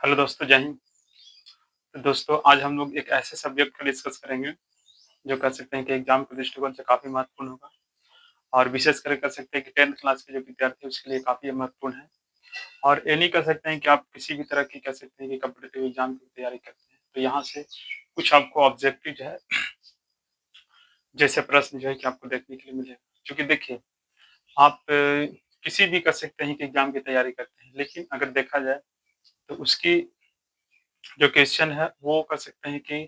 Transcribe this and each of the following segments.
Hello दोस्तों, जय हिंद। तो दोस्तों, आज हम लोग एक ऐसे सब्जेक्ट का डिस्कस करेंगे, जो कह सकते हैं कि एग्ज़ाम के दृष्टिकोण से काफ़ी महत्वपूर्ण होगा और विशेषकर कह सकते हैं कि 10th क्लास के जो विद्यार्थी हैं, उसके लिए काफ़ी महत्वपूर्ण है। और ये नहीं कह सकते हैं कि आप किसी भी तरह की कह सकते हैं कि कॉम्पिटिटिव एग्ज़ाम की तैयारी करते हैं, तो यहाँ से कुछ आपको ऑब्जेक्टिव जो है, जैसे प्रश्न जो है कि आपको देखने के लिए मिलेगा। क्योंकि देखिए, आप किसी भी कह सकते हैं कि एग्ज़ाम की तैयारी करते हैं, लेकिन अगर देखा जाए, तो उसकी जो क्वेश्चन है, वो कह सकते हैं कि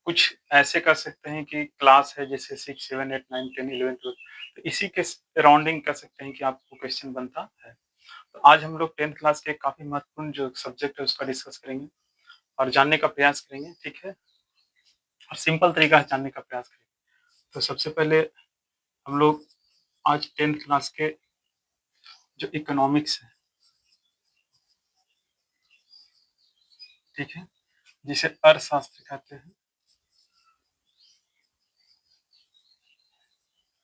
कुछ ऐसे कर सकते हैं कि क्लास है जैसे 6, 7, 8, 9, 10, 11, 12, तो इसी के सराउंडिंग कर सकते हैं कि आपको क्वेश्चन बनता है। तो आज हम लोग 10th क्लास के काफ़ी महत्वपूर्ण जो सब्जेक्ट है उसका डिस्कस करेंगे और जानने का प्रयास करेंगे, ठीक है? और सिंपल तरीका है जानने का प्रयास करेंगे। तो सबसे पहले हम लोग आज 10th क्लास के जो इकोनॉमिक्स है, ठीक है? जिसे अर्थशास्त्र कहते हैं,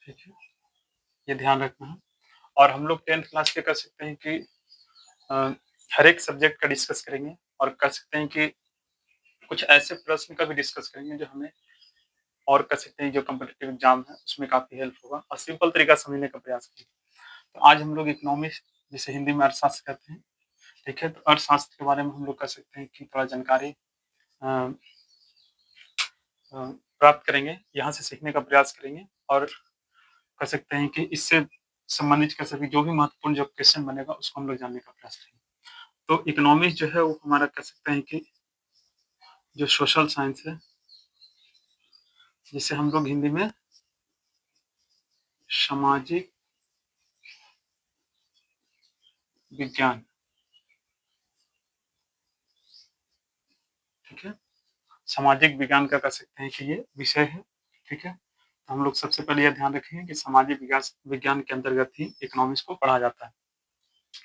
ठीक है? ये ध्यान रखना है। और हम लोग 10th क्लास के कर सकते हैं कि अ, हर एक सब्जेक्ट का डिस्कस करेंगे और कर सकते हैं कि कुछ ऐसे प्रश्न का भी डिस्कस करेंगे जो हमें और कर सकते हैं जो कॉम्पिटिटिव एग्जाम है उसमें काफ़ी हेल्प होगा और सिंपल तरीका समझने का प्रयास करेंगे। तो आज हम लोग इकोनॉमिक्स जिसे हिंदी में अर्थशास्त्र कहते हैं, ठीक है? तो अर्थशास्त्र के बारे में हम लोग कर सकते हैं कि थोड़ा जानकारी अ अ, प्राप्त करेंगे, यहाँ से सीखने का प्रयास करेंगे और कर सकते हैं कि इससे संबंधित कर सके जो भी महत्वपूर्ण जो क्वेश्चन बनेगा उसको हम लोग जानने का प्रयास करेंगे। तो इकोनॉमिक्स जो है वो हमारा कह सकते हैं कि जो सोशल साइंस है, जिसे हम लोग हिंदी में सामाजिक विज्ञान, ठीक है? सामाजिक विज्ञान का कह सकते हैं कि ये विषय है, ठीक है? तो हम लोग सबसे पहले ये ध्यान रखेंगे कि सामाजिक विकास विज्ञान के अंतर्गत ही इकोनॉमिक्स को पढ़ा जाता है।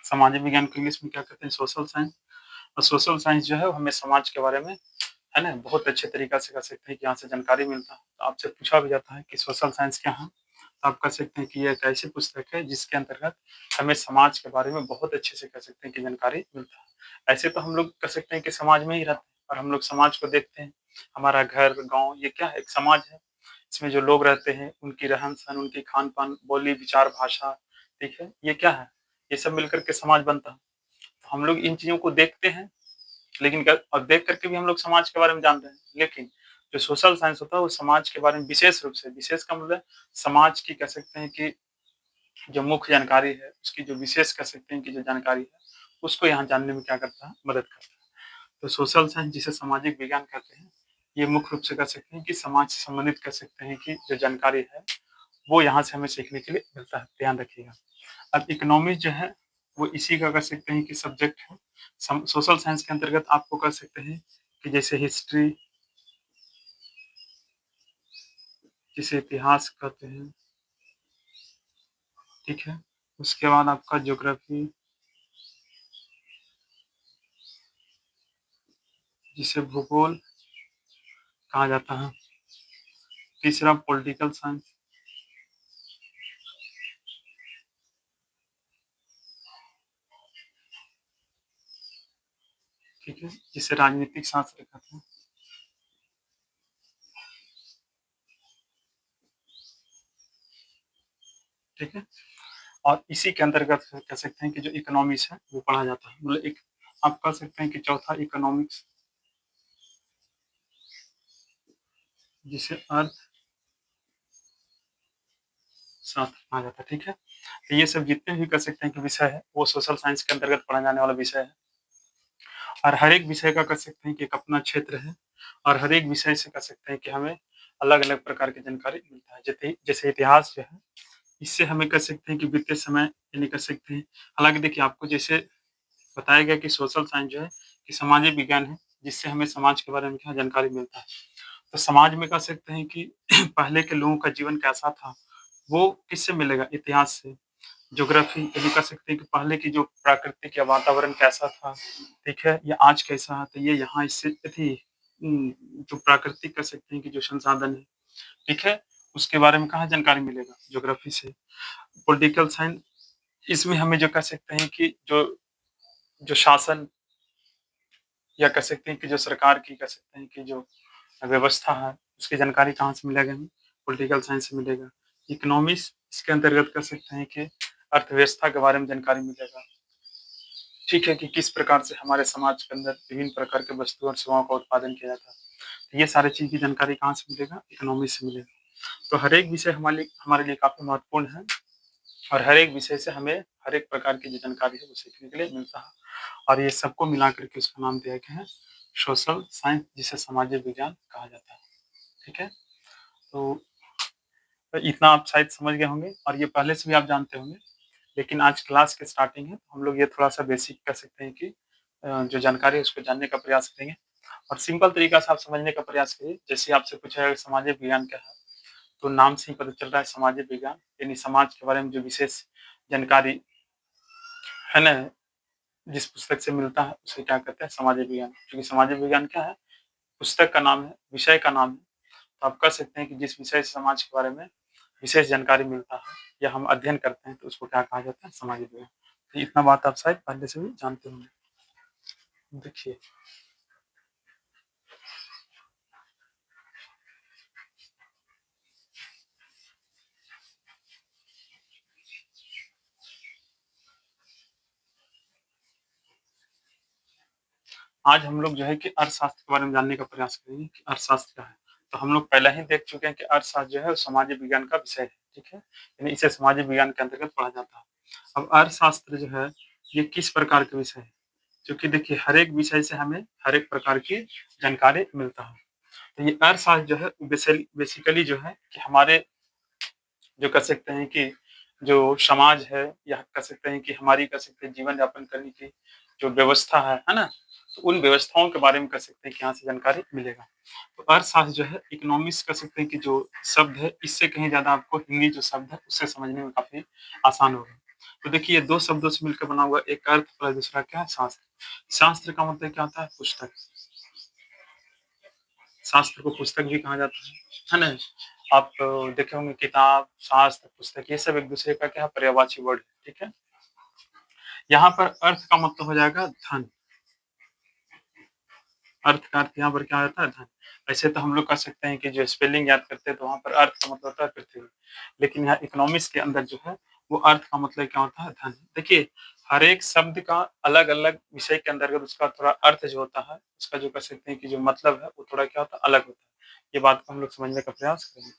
सामाजिक विज्ञान को इंग्लिश में क्या कहते हैं? Social science. और सोशल साइंस जो है वो हमें समाज के बारे में, है ना, बहुत अच्छे तरीका से कह सकते हैं कि यहाँ से जानकारी मिलता है। तो आपसे पूछा भी जाता है कि सोशल साइंस क्या है? तो आप कह सकते हैं कि ये एक ऐसी पुस्तक है जिसके अंतर्गत हमें समाज के बारे में बहुत अच्छे से कह सकते हैं कि जानकारी मिलता है। ऐसे तो हम लोग कह सकते हैं कि समाज में ही रहते हैं और हम लोग समाज को देखते हैं। हमारा घर, गाँव ये क्या है? एक समाज है। इसमें जो लोग रहते हैं, उनकी रहन-सहन, उनकी खान-पान, बोली, विचार, भाषा, ठीक है? ये क्या है? ये सब मिलकर के समाज बनता है। तो हम लोग इन चीज़ों को देखते हैं, लेकिन क और देख कर के भी हम लोग समाज के बारे में जान रहे हैं। लेकिन जो सोशल साइंस होता है, वो समाज के बारे में विशेष रूप से, विशेष का मतलब समाज की कह सकते हैं कि जो मुख्य जानकारी है, उसकी जो विशेष कह सकते हैं कि जो जानकारी है, उसको यहाँ जानने में क्या करता है? मदद करता है। तो सोशल साइंस जिसे सामाजिक विज्ञान कहते हैं, ये मुख्य रूप से कह सकते हैं कि समाज से संबंधित कह सकते हैं कि जो जानकारी है, वो यहाँ से हमें सीखने के लिए मिलता है, ध्यान रखिएगा। अब इकोनॉमिक्स जो है, वो इसी का कह सकते हैं कि सब्जेक्ट है। सोशल साइंस के अंतर्गत आपको कह सकते हैं कि जैसे हिस्ट्री, जिसे इतिहास कहते हैं, ठीक है? उसके बाद आपका ज्योग्राफी, जिसे भूगोल कहा जाता है। तीसरा पॉलिटिकल साइंस, ठीक है? जिसे राजनीतिक शास्त्र कहते हैं, ठीक है? और इसी के अंतर्गत कह सकते हैं कि जो इकोनॉमिक्स है, वो पढ़ा जाता है। मतलब एक आप कह सकते हैं कि चौथा इकोनॉमिक्स, जिसे अर्थशास्त्र कहा जाता है, ठीक है? तो ये सब जितने भी कह सकते हैं कि विषय है, वो सोशल साइंस के अंतर्गत पढ़ा जाने वाला विषय है। और हर एक विषय का कह सकते हैं कि एक अपना क्षेत्र है और हर एक विषय से कह सकते हैं कि हमें अलग-अलग प्रकार की जानकारी मिलता है। जैसे जैसे इतिहास जो है, इससे हमें कह सकते हैं कि बीते समय यानी कह सकते हैं, हालाँकि देखिए आपको जैसे बताया गया कि सोशल साइंस जो है कि सामाजिक विज्ञान है, जिससे हमें समाज के बारे में क्या जानकारी मिलता है। तो समाज में कह सकते हैं कि पहले के लोगों का जीवन कैसा था, वो किससे मिलेगा? इतिहास से। ज्योग्राफी ये भी कह सकते हैं कि पहले की जो प्राकृतिक या वातावरण कैसा था, ठीक है? या आज कैसा है, तो ये यहाँ इससे थी जो प्राकृतिक कह सकते हैं कि जो संसाधन है, ठीक है? उसके बारे में कहाँ जानकारी मिलेगा? ज्योग्राफी से। पॉलिटिकल साइंस, इसमें हमें जो कह सकते हैं कि जो जो शासन या कह सकते हैं कि जो सरकार की कह सकते हैं कि जो व्यवस्था है, उसकी जानकारी कहाँ से मिलेगा हमें? पॉलिटिकल साइंस से मिलेगा। इकोनॉमिक्स इसके अंतर्गत कह सकते हैं कि अर्थव्यवस्था के बारे में जानकारी मिलेगा। ठीक है कि किस प्रकार से हमारे समाज के अंदर विभिन्न प्रकार के वस्तु और सेवाओं का उत्पादन किया जाता है। तो ये सारी चीज़ की जानकारी कहाँ से मिलेगा? इकोनॉमिक्स से मिलेगा। तो हर एक विषय हमारे लिए काफ़ी महत्वपूर्ण है और हर एक विषय से हमें हर एक प्रकार की जो जानकारी है वो सीखने के लिए मिलता है। और ये सबको मिला कर के उसका नाम दिया गया है सोशल साइंस, जिसे सामाजिक विज्ञान कहा जाता है। ठीक है? तो इतना आप शायद समझ गए होंगे और ये पहले से भी आप जानते होंगे। लेकिन आज क्लास की स्टार्टिंग है, तो हम लोग ये थोड़ा-सा बेसिक कह सकते हैं कि जो जानकारी है उसको जानने का प्रयास करेंगे और सिंपल तरीका से आप समझने का प्रयास करिए। जैसे आपसे पूछा जाएगा सामाजिक विज्ञान क्या है? तो नाम से ही पता चल रहा है सामाजिक विज्ञान, यानी समाज के बारे में जो विशेष जानकारी है ना, जिस पुस्तक से मिलता है उसे क्या कहते हैं? सामाजिक विज्ञान। क्योंकि सामाजिक विज्ञान क्या है? पुस्तक का नाम है, विषय का नाम है। तो आप कह सकते हैं कि जिस विषय से समाज के बारे में विशेष जानकारी मिलता है या हम अध्ययन करते हैं तो उसको क्या कहा जाता है? सामाजिक विज्ञान। तो इतना बात आप शायद पहले से भी जानते होंगे। देखिए, आज हम लोग जो है कि अर्थशास्त्र के बारे में जानने का प्रयास करेंगे कि अर्थशास्त्र क्या है। तो हम लोग पहले ही देख चुके हैं कि अर्थशास्त्र जो है वो सामाजिक विज्ञान का विषय है, ठीक है? यानी इसे सामाजिक विज्ञान के अंतर्गत पढ़ा जाता है। अब अर्थशास्त्र जो है, ये किस प्रकार के विषय है? क्योंकि देखिए हर एक विषय से हमें हर एक प्रकार की जानकारी मिलता है। तो ये अर्थशास्त्र जो है बेसिकली जो है कि हमारे जो कह सकते हैं कि जो समाज है या कह सकते हैं कि हमारी कह सकते हैं जीवन यापन करने की जो व्यवस्था है ना? तो उन व्यवस्थाओं के बारे में कह सकते हैं कि यहाँ से जानकारी मिलेगा। तो अर्थशास्त्र जो है इकोनॉमिक्स कह सकते हैं कि जो शब्द है इससे कहीं ज़्यादा आपको हिंदी जो शब्द है उससे समझने में काफ़ी आसान होगा। तो देखिए ये 2 शब्दों से मिलकर बना हुआ एक अर्थ प्लस दूसरा क्या है? शास्त्र। शास्त्र का मतलब क्या होता है? पुस्तक। शास्त्र को पुस्तक भी कहा जाता है ना? आप देखे होंगे किताब, शास्त्र, पुस्तक ये सब एक-दूसरे का क्या है? पर्यायवाची वर्ड है, ठीक है? यहाँ पर अर्थ का मतलब हो जाएगा धन। अर्थ का अर्थ यहाँ पर क्या होता है? धन। ऐसे तो हम लोग कह सकते हैं कि जो स्पेलिंग याद करते हैं तो वहाँ पर अर्थ का मतलब होता है पृथ्वी। लेकिन यहाँ इकोनॉमिक्स के अंदर जो है वो अर्थ का मतलब क्या होता है? धन। देखिए हर एक शब्द का अलग-अलग विषय के अंतर्गत उसका थोड़ा अर्थ जो होता है, उसका जो कह सकते हैं कि जो मतलब है वो थोड़ा क्या होता है? अलग होता है। ये बात को हम लोग समझने का प्रयास करेंगे।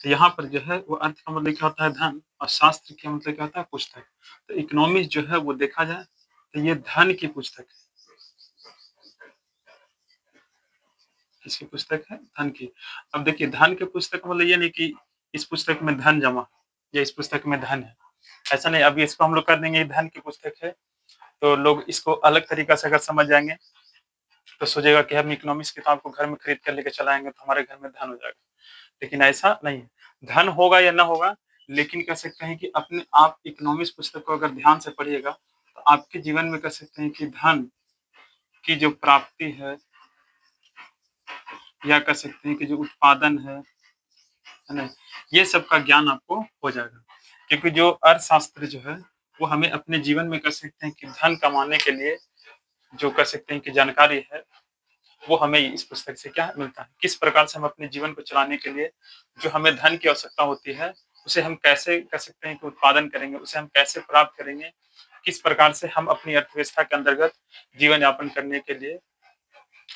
तो यहाँ पर जो है वो अर्थ का मतलब क्या होता है? धन और शास्त्र का मतलब क्या होता है? पुस्तक। तो इकोनॉमिक्स जो है वो देखा जाए तो ये धन की पुस्तक है। किसकी पुस्तक है? धन की। अब देखिए धन की पुस्तक का मतलब ये नहीं कि इस पुस्तक में धन जमा है या इस पुस्तक में धन है। ऐसा नहीं, अभी इसको हम लोग कर देंगे ये धन की पुस्तक है, तो लोग इसको अलग तरीका से अगर समझ जाएँगे, तो सोचेगा कि हम इकोनॉमिक्स किताब को घर में खरीद कर लेके चले आएँगे तो हमारे घर में धन हो जाएगा। लेकिन ऐसा नहीं है। धन होगा या ना होगा, लेकिन कह सकते हैं कि अपने आप इकोनॉमिक्स पुस्तक को अगर ध्यान से पढ़िएगा, तो आपके जीवन में कह सकते हैं कि धन की जो प्राप्ति है या कह सकते हैं कि जो उत्पादन है ना? ये सब का ज्ञान आपको हो जाएगा। क्योंकि जो अर्थशास्त्र जो है, वो हमें अपने जीवन में कह सकते हैं कि धन कमाने के लिए जो कह सकते हैं कि जानकारी है, वो हमें इस पुस्तक से क्या मिलता है। किस प्रकार से हम अपने जीवन को चलाने के लिए जो हमें धन की आवश्यकता होती है, उसे हम कैसे कह सकते हैं कि उत्पादन करेंगे, उसे हम कैसे प्राप्त करेंगे, किस प्रकार से हम अपनी अर्थव्यवस्था के अंतर्गत जीवन यापन करने के लिए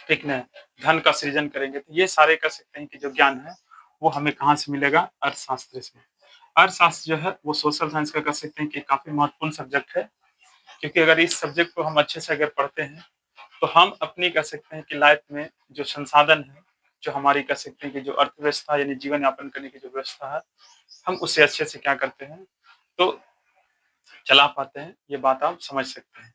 ठीक ना, धन का सृजन करेंगे। तो ये सारे कह सकते हैं कि जो ज्ञान है, वो हमें कहाँ से मिलेगा? अर्थशास्त्र से। अर्थशास्त्र जो है, वो सोशल साइंस का कह सकते हैं कि काफ़ी महत्वपूर्ण सब्जेक्ट है, क्योंकि अगर इस सब्जेक्ट को हम अच्छे से अगर पढ़ते हैं, तो हम अपनी कह सकते हैं कि लाइफ में जो संसाधन है, जो हमारी कह सकते हैं कि जो अर्थव्यवस्था यानी जीवन यापन करने की जो व्यवस्था है, हम उसे अच्छे से क्या करते हैं, तो चला पाते हैं। ये बात आप समझ सकते हैं।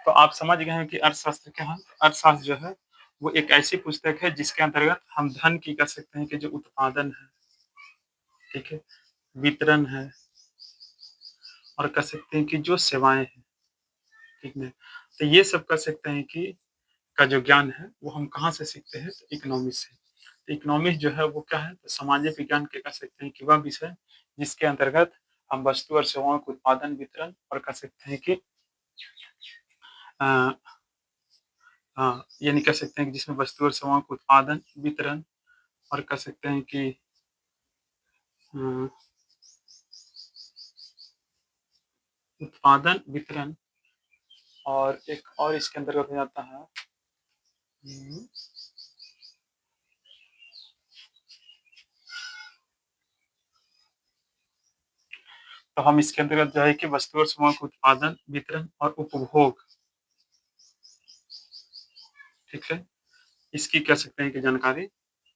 तो आप समझ गए हैं कि अर्थशास्त्र क्या है? अर्थशास्त्र जो है, वो एक ऐसी पुस्तक है जिसके अंतर्गत हम धन की कह सकते हैं कि जो उत्पादन है, ठीक है? वितरण है और कह सकते हैं कि जो सेवाएँ हैं, ठीक है? तो ये सब कह सकते हैं कि का जो ज्ञान है, वो हम कहाँ से सीखते हैं? तो इकोनॉमिक्स से। तो इकोनॉमिक्स जो है वो क्या है? तो सामाजिक विज्ञान के कह सकते हैं कि वह विषय जिसके अंतर्गत हम वस्तु और सेवाओं के उत्पादन, वितरण और कह सकते हैं कि अ हाँ, यानी कह सकते हैं कि जिसमें वस्तु और सेवाओं का उत्पादन, वितरण और कह सकते हैं कि अ, उत्पादन, वितरण और एक और इसके अंतर्गत हो जाता है हुँ, तो हम इसके अंतर्गत जो है कि वस्तु और सेवाओं का उत्पादन, वितरण और उपभोग, ठीक है? इसकी कह सकते हैं कि जानकारी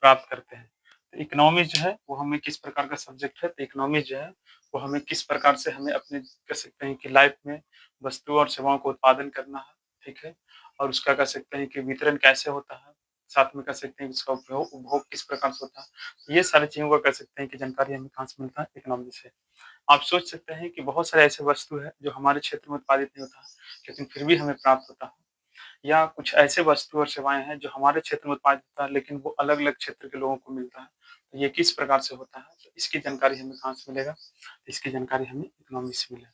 प्राप्त करते हैं। तो इकोनॉमी जो है वो हमें किस प्रकार का सब्जेक्ट है, तो इकोनॉमी जो है वो हमें किस प्रकार से हमें अपने कह सकते हैं कि लाइफ में वस्तुओं और सेवाओं का उत्पादन करना है, ठीक है? और उसका कह सकते हैं कि वितरण कैसे होता है, साथ में कह सकते हैं कि उसका उपयोग उपभोग किस प्रकार से होता है। ये सारी चीज़ों का कह सकते हैं कि जानकारी हमें कहाँ से मिलता है, इकोनॉमी से। आप सोच सकते हैं कि बहुत सारे ऐसे वस्तु है जो हमारे क्षेत्र में उत्पादित नहीं होता है, लेकिन फिर भी हमें प्राप्त होता है। या कुछ ऐसे वस्तु और सेवाएँ हैं जो हमारे क्षेत्र में उत्पादित होता है लेकिन वो अलग-अलग क्षेत्र के लोगों को मिलता है। तो ये किस प्रकार से होता है? तो इसकी जानकारी हमें कहाँ से मिलेगा? तो इसकी जानकारी हमें इकोनॉमिक्स से मिलेगा।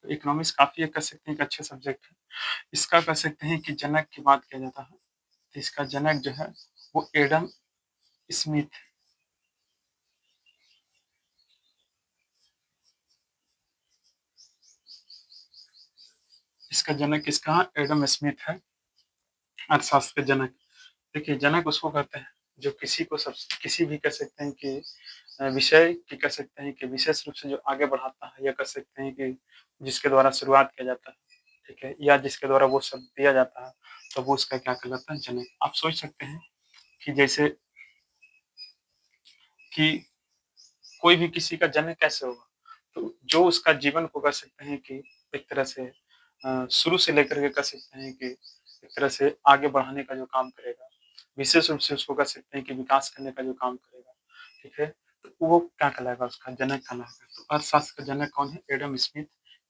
तो इकोनॉमिक्स काफ़ी एक कह सकते हैं एक अच्छे सब्जेक्ट है। इसका कह सकते हैं कि जनक की बात किया जाता है, तो इसका जनक जो है वो एडम स्मिथ, इसका जनक किसका है? एडम स्मिथ है, अर्थशास्त्र के जनक। देखिए जनक उसको कहते हैं जो किसी को सब किसी भी कह सकते हैं कि विषय की कह सकते हैं कि विशेष रूप से जो आगे बढ़ाता है या कह सकते हैं कि जिसके द्वारा शुरुआत किया जाता है, ठीक है? या जिसके द्वारा वो शब्द दिया जाता है, तो वो उसका क्या कहलाता है? जनक। आप सोच सकते हैं कि जैसे कि कोई भी किसी का जनक कैसे होगा? तो जो उसका जीवन को कह सकते हैं कि एक तरह से शुरू से लेकर के कह सकते हैं कि एक तरह से आगे बढ़ाने का जो काम करेगा, विशेष रूप से उसको कह सकते हैं कि विकास करने का जो काम करेगा, ठीक है? तो वो क्या कहलाएगा उसका जनक कहलाएगा। तो अर्थशास्त्र का जनक कौन है? एडम स्मिथ,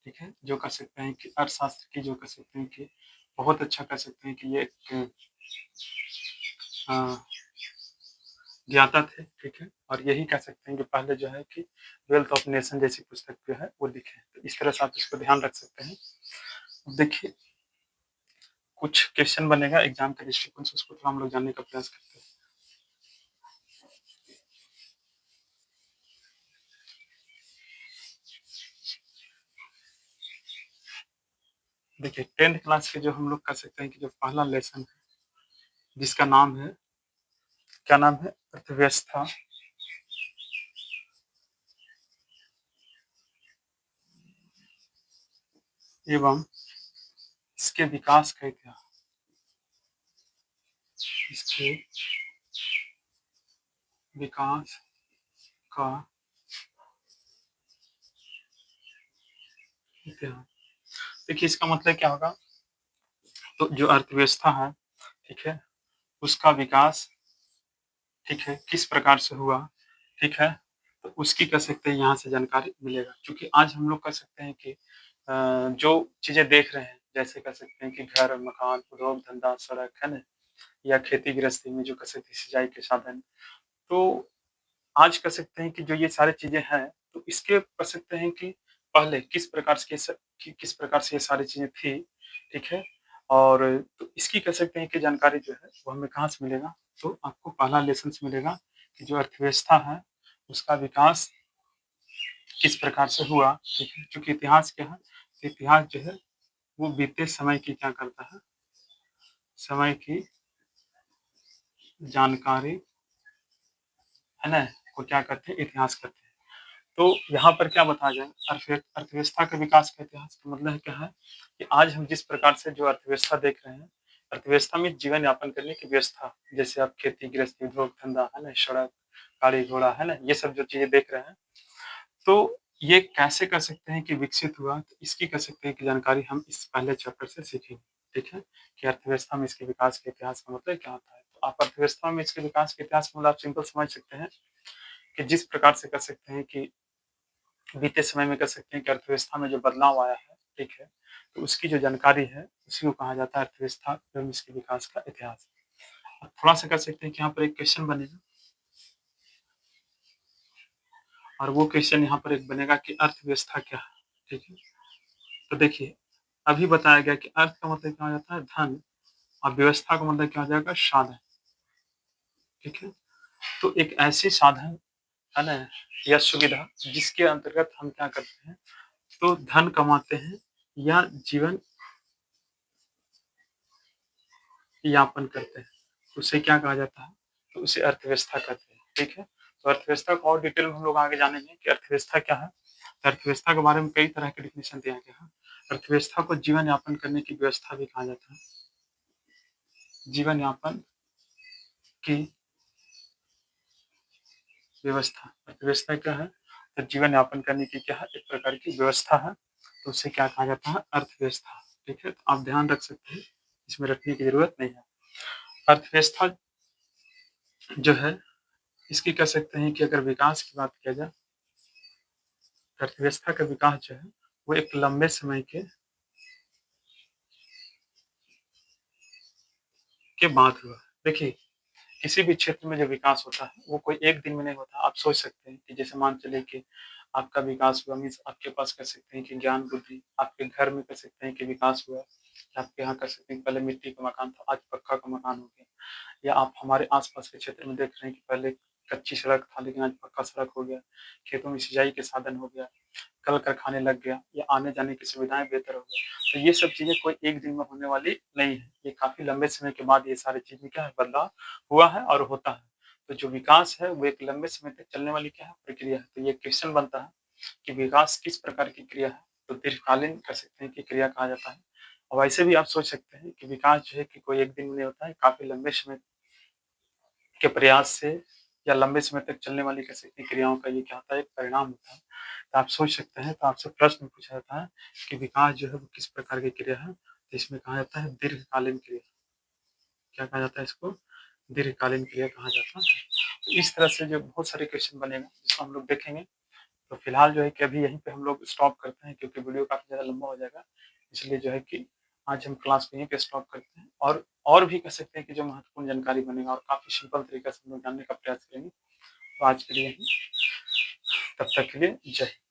ठीक है? जो कह सकते हैं कि अर्थशास्त्र की जो कह सकते हैं कि बहुत अच्छा कह सकते हैं कि ये एक अ, ज्ञाता थे, ठीक है? और यही कह सकते हैं कि पहले जो है कि वेल्थ ऑफ नेशन जैसी पुस्तक जो है वो लिखे। तो इस तरह से आप इसको ध्यान रख सकते हैं। देखिए, कुछ क्वेश्चन बनेगा एग्ज़ाम के दृष्टिकोण से उसको थोड़ा हम लोग जानने का प्रयास करते हैं। देखिए 10th क्लास के जो हम लोग कह सकते हैं कि जो पहला लेसन है, जिसका नाम है क्या नाम है? अर्थव्यवस्था एवं इसके विकास का इतिहास, इसके विकास का इतिहास। देखिए इसका मतलब क्या होगा? तो जो अर्थव्यवस्था है, ठीक है? उसका विकास, ठीक है, किस प्रकार से हुआ, ठीक है? तो उसकी कह सकते हैं यहाँ से जानकारी मिलेगा। क्योंकि आज हम लोग कह सकते हैं कि जो चीज़ें देख रहे हैं, जैसे कह सकते हैं कि घर, मकान, उद्योग, धंधा, सड़क, है ना? या खेती-गृहस्थी में जो कह सकते हैं सिंचाई के साधन। तो आज कह सकते हैं कि जो ये सारी चीज़ें हैं, तो इसके कह सकते हैं कि पहले किस प्रकार से किस प्रकार से ये सारी चीज़ें थी, ठीक है? और तो इसकी कह सकते हैं कि जानकारी जो है, वो हमें कहाँ से मिलेगा? तो आपको पहला लेसन से मिलेगा कि जो अर्थव्यवस्था है, उसका विकास किस प्रकार से हुआ, ठीक है? क्योंकि इतिहास क्या है? इतिहास जो है, वो बीते समय की क्या करता है? समय की जानकारी, है ना? को क्या करते हैं? इतिहास कहते हैं। तो यहाँ पर क्या बताया जाए अर्थव्यवस्था के विकास का इतिहास का मतलब क्या है कि आज हम जिस प्रकार से जो अर्थव्यवस्था देख रहे हैं, अर्थव्यवस्था में जीवन यापन करने की व्यवस्था, जैसे आप खेती, गृहस्थी, उद्योग, धंधा, है ना? सड़क, गाड़ी-घोड़ा, है ना? ये सब जो चीज़ें देख रहे हैं, तो ये कैसे कह सकते हैं कि विकसित हुआ? तो इसकी कह सकते हैं कि जानकारी हम इस पहले चैप्टर से सीखेंगे, ठीक है? कि अर्थव्यवस्था में इसके विकास के इतिहास का मतलब क्या होता है? तो आप अर्थव्यवस्था में इसके विकास के इतिहास का मतलब आप सिंपल समझ सकते हैं कि जिस प्रकार से कह सकते हैं कि बीते समय में कह सकते हैं कि अर्थव्यवस्था में जो बदलाव आया है, ठीक है? तो उसकी जो जानकारी है, उसी को कहा जाता है अर्थव्यवस्था एवं इसके विकास का इतिहास। अब थोड़ा-सा कह सकते हैं कि यहाँ पर एक क्वेश्चन बनेगा और वो क्वेश्चन यहाँ पर एक बनेगा कि अर्थव्यवस्था क्या है? ठीक है? तो देखिए, अभी बताया गया कि अर्थ का मतलब क्या हो जाता है धन और व्यवस्था का मतलब क्या हो जाएगा? साधन, ठीक है? तो एक ऐसी साधन है ना या सुविधा जिसके अंतर्गत हम क्या करते हैं, तो धन कमाते हैं या जीवन यापन करते हैं। उसे क्या कहा जाता है? तो उसे अर्थव्यवस्था कहते हैं, ठीक है? तो अर्थव्यवस्था को और डिटेल में हम लोग आगे जानेंगे कि अर्थव्यवस्था क्या है। तो अर्थव्यवस्था के बारे में कई तरह के डेफिनेशन दिया गया है। अर्थव्यवस्था को जीवन यापन करने की व्यवस्था भी कहा जाता है। जीवन यापन की व्यवस्था, अर्थव्यवस्था क्या है? तो जीवन यापन करने की क्या है? एक प्रकार की व्यवस्था है, तो उसे क्या कहा जाता है? अर्थव्यवस्था, ठीक है? तो आप ध्यान रख सकते हैं, इसमें रखने की ज़रूरत नहीं है। अर्थव्यवस्था जो है, इसकी कह सकते हैं कि अगर विकास की बात किया जाए, अर्थव्यवस्था का विकास जो है, वो एक लंबे समय के बाद हुआ। देखिए, किसी भी क्षेत्र में जो विकास होता है, वो कोई एक दिन में नहीं होता। आप सोच सकते हैं कि जैसे मान चलिए कि आपका विकास हुआ मीन्स आपके पास कह सकते हैं कि ज्ञान बुद्धि, आपके घर में कह सकते हैं कि विकास हुआ। आपके यहाँ कह सकते हैं पहले मिट्टी का मकान था, आज पक्का का मकान हो गया। या आप हमारे आस-पास के क्षेत्र में देख रहे हैं कि पहले कच्ची सड़क था लेकिन आज पक्का सड़क हो गया। खेतों में सिंचाई के साधन हो गया, कल-कारखाने लग गया या आने-जाने की सुविधाएँ बेहतर हो गई। तो ये सब चीज़ें कोई एक दिन में होने वाली नहीं है। ये काफ़ी लंबे समय के बाद ये सारी चीज़ें क्या है बदलाव हुआ है और होता है। तो जो विकास है वो एक लंबे समय तक चलने वाली क्या है प्रक्रिया है। तो ये क्वेश्चन बनता है कि विकास किस प्रकार की क्रिया है? तो दीर्घकालीन कह सकते हैं कि क्रिया कहा जाता है। और वैसे भी आप सोच सकते हैं कि विकास जो है कि कोई एक दिन में नहीं होता है, काफ़ी लंबे समय के प्रयास से या लंबे समय तक चलने वाली कह सकते हैं क्रियाओं का ये क्या होता है एक परिणाम होता है। तो आप सोच सकते हैं तो आपसे प्रश्न पूछा जाता है कि विकास जो है वो किस प्रकार की क्रिया है? तो इसमें कहा जाता है दीर्घकालीन क्रिया। क्या कहा जाता है इसको? दीर्घकालीन क्रिया कहा जाता है। तो इस तरह से जो बहुत सारे क्वेश्चन बनेगा जिसको हम लोग देखेंगे। तो फिलहाल जो है कि अभी यहीं पे हम लोग स्टॉप करते हैं क्योंकि वीडियो काफ़ी ज़्यादा लंबा हो जाएगा। इसलिए जो है कि आज हम क्लास को यहीं पे स्टॉप करते हैं और भी कह सकते हैं कि जो महत्वपूर्ण जानकारी बनेगा और काफ़ी सिंपल तरीके से हम लोग जानने का प्रयास करेंगे। तो आज के लिए यहीं तब तक के लिए जय हिंद।